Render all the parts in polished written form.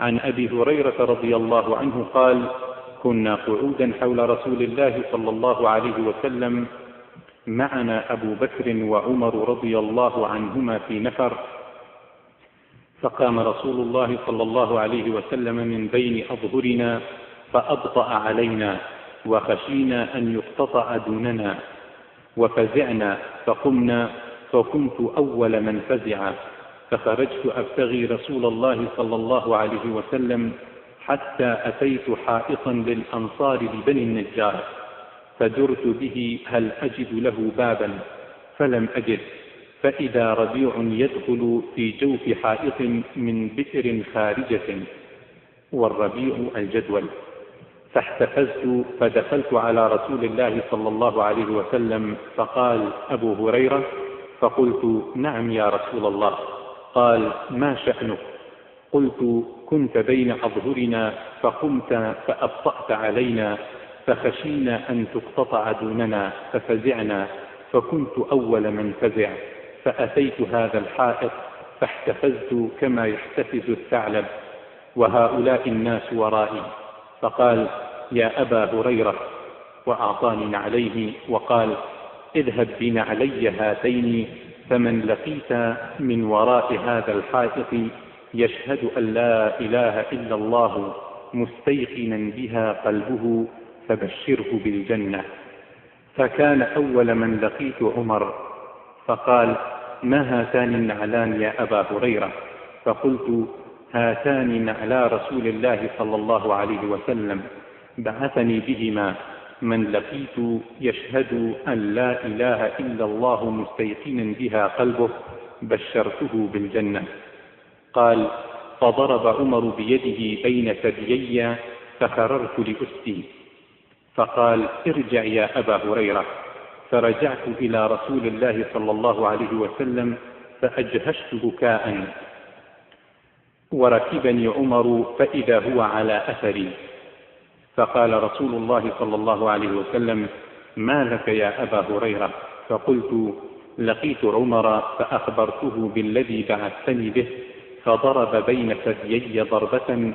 عن أبي هريرة رضي الله عنه قال: كنا قعودا حول رسول الله صلى الله عليه وسلم، معنا أبو بكر وعمر رضي الله عنهما في نفر، فقام رسول الله صلى الله عليه وسلم من بين أظهرنا فأبطأ علينا، وخشينا أن يقتطع دوننا، وفزعنا فقمنا، فكنت أول من فزع، فخرجت أبتغي رسول الله صلى الله عليه وسلم حتى أتيت حائطا للأنصار لبني النجار، فدرت به هل أجد له بابا، فلم أجد، فإذا ربيع يدخل في جوف حائط من بئر خارجة، والربيع الجدول، فاحتفزت فدخلت على رسول الله صلى الله عليه وسلم، فقال: أبو هريرة؟ فقلت: نعم يا رسول الله. قال: ما شأنك؟ قلت: كنت بين أظهرنا فقمت فأبطأت علينا، فخشينا أن تقتطع دوننا، ففزعنا، فكنت أول من فزع، فأتيت هذا الحائط فاحتفزت كما يحتفز الثعلب، وهؤلاء الناس ورائي. فقال: يا أبا هريرة، وأعطاني نعليه، وقال: اذهب بنعلي هاتين، فمن لقيت من وراء هذا الحائط يشهد أن لا إله إلا الله مستيقنا بها قلبه فبشره بالجنة. فكان أول من لقيت عمر، فقال: ما هاتان النعلان يا أبا هريرة؟ فقلت: هاتان نعلا رسول الله صلى الله عليه وسلم، بعثني بهما، من لقيت يشهد أن لا إله إلا الله مستيقنا بها قلبه بشرته بالجنة. قال: فضرب عمر بيده بين ثديي فخررت لأسدي، فقال: ارجع يا أبا هريرة. فرجعت إلى رسول الله صلى الله عليه وسلم فأجهشت بكاء، وركبني عمر فإذا هو على أثري، فقال رسول الله صلى الله عليه وسلم: ما لك يا أبا هريرة؟ فقلت: لقيت عمر فأخبرته بالذي بعثتني به، فضرب بين ثديي ضربة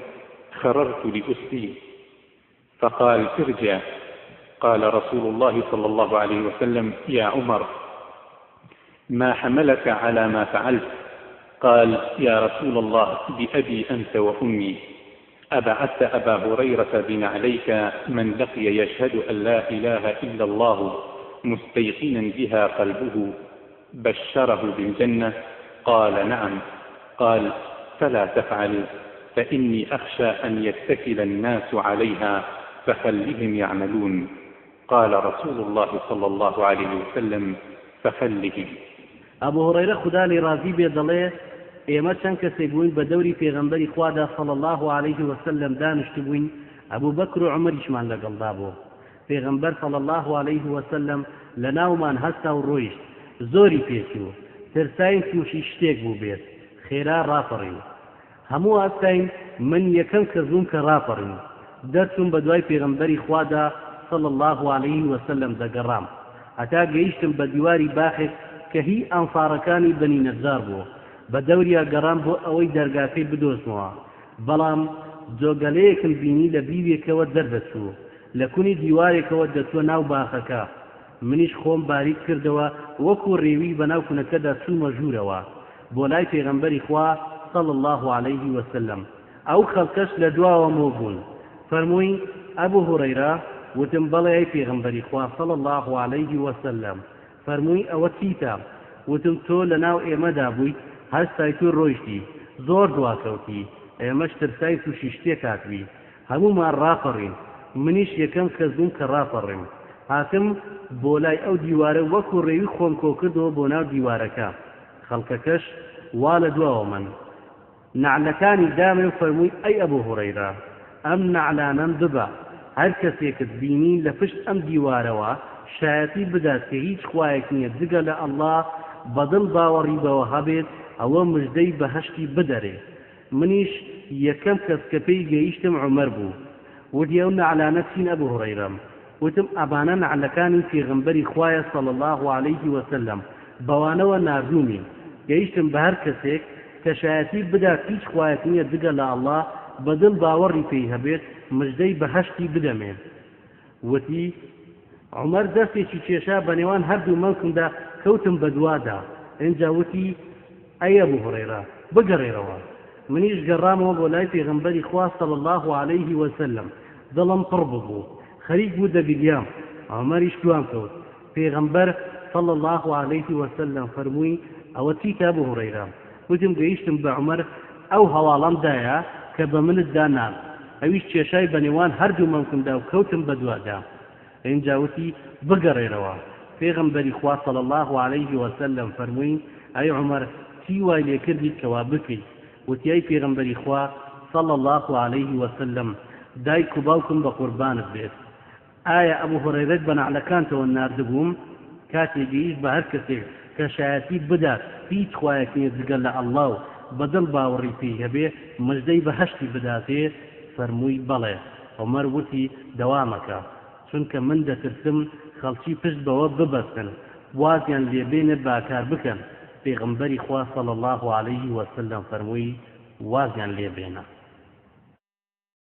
خررت لأسدي. فقال: ارجع. قال رسول الله صلى الله عليه وسلم: يا عمر، ما حملك على ما فعلت؟ قال: يا رسول الله، بأبي أنت وأمي، أبعثت أبا هريرة بنعليك من لقي يشهد أن لا إله إلا الله مستيقنا بها قلبه بشره بالجنة؟ قال: نعم. قال: فلا تفعل، فإني أخشى أن يتكل الناس عليها، فخلهم يعملون. قال رسول الله صلى الله عليه وسلم: فخلهم. أبو هريرة خدا لراضي بيضله ئێمە چەند کەسێک بووین بە دەوری پێغەمبەری خوادا صلی الله عليه وسلم دانیشت بووین، ئەبوو بەکر و عومەریشمان لەگەڵدا بوو. پێغەمبەر صلی الله عليه وسلم لە ناومان هەستا و ڕۆیشت، زۆری پێچوو، ترساین تووشی شتێک بوو بێت، خێرا ڕاپەڕین. هەموو ئاستاین من یەکەم کەس بووم کە ڕاپەڕین، دەرچووم بە دوای پێغەمبەری خوادا صلی الله عليه وسلم دەگەڕام، هەتا گەیشتم بە دیواری باخێک کە هی ئەنفارەکانی بەنی نەجار بوو. بە دەوریا گەڕام بۆ ئەوەی دەرگاکەی بدۆزمەوە، بەڵام جۆگەلەیەکم بینی لە بیرێکەوە دەردەچوو، لە کونی دیوارێکەوە دەچووە ناو باخەکە. منیش خۆم باریک کردەوە، وەکو ڕێوی بەناو کونەکەدا چوومە ژوورەوە بۆ لای پێغەمبەری خوا صلی الله عليه وسلم. ئەو خەڵکەش لە دواوەمەوە بوون. فەرمووی: ئەبوو هورەیرە؟ وتم: بەڵێ ئەی پێغەمبەری خوا صلی الله عليه وسلم. فەرمووی: ئەوە چیتە؟ وتم: تۆ لە ناو ئێمەدا بوویت، هەستای تو ڕۆیشتی، زۆر دواکەوتی، ئێمەش ترسای تووشی شتێک هاتووی، هەموومان ڕاپەڕین، منیش یەکەم کەس بووم کە ڕاپەڕیم. هاتم بۆ لای ئەو دیوارە، وەکو ڕێوی خۆم کۆ کردەوە بۆ ناو دیوارەکە. خەڵکەکەش وا لە دواوە من. نعلەکانی دامێ و فەرمووی: ئەی ئەبوو هورەیرە، ئەم نعلانەم ببە، هەر کەسێکت بینی لە پشت ئەم دیوارەوە شایەتی بدات کە هیچ خوایەک نییە جگە لە ئەڵڵا، بەدڵ باوەڕی بەوە هەبێت، ئەوە مژدەی بەهەشتی بدەرێ. منیش یەکەم کەس کە پێی گەیشتم عومەر بوو. وتی: ئەو نعلانە چین ئەبوو هورەیرە؟ وتم: ئەبانە نعلەکانی پێغەمبەری خوایە صلی الله عليه وسلم، بەوانەوە ناردوومی، گەیشتم بە هەر کەسێک کە شایەتی بدات هیچ خوایەک نییە جگە لە ئەڵڵا، بەدڵ باوەڕی پێی هەبێت مژدەی بەهەشتی بدەمێن. وتی عومەر دەستێکی کێشا بە نێوان هەردوو مەڵکمدا کەوتم بە دوادا. ئینجا وتی ئەی ئەبوو هورەیرە بگەڕێرەوە. منیش گەڕامەوە بۆ لای پێغەمبەری خوا صلی الله علیه وسلم. دڵم پڕ ببوو خەریک بوو دەبیلیام. عومەریش دوام کەوت. پێغەمبەر صلی الله علیه وسلم فەرمووی ئەوە چیتە ئەبوو هورەیرە؟ وتم گەیشتم بە عومەر ئەو هەواڵەمدایە کە بە منت دانام، ئەویش کێشای بە نێوان هەردوو مەمکمدا و کەوتم بە دوادا. ئینجا وتی بگەڕێرەوە. پێغەمبەری خوا صلی الله علیه وسلم فەرمووی ئەی عومەر چی وای لێ کردیت کەوا بکەیت؟ وتی ئەی پێغەمبەری خوا صلی الله علیه وسلم دایک و باوکم بە قوربانت بێت. ئایا ئەبوو هورەیرەت بە نەعلەکانتەوە ناردبووم کاتێک گەیشت بە هەر کەسێک کە شایەتی بدات هیچ خوایەک نییە جگە لە ئەڵڵا و بەدڵ باوەڕی پێی هەبێ مژدەی بەهەشتی بداتێ؟ فەرمووی بەڵێ. عومەر وتی دەوامەکە چونکە من دەترسم خەڵکی پشت بەوە ببەستن وازیان لێبێنێ باکار بکەن. پێغەمبەری خوا صلی الله علیه وسلم فەرمووی وازیان لێبێنە.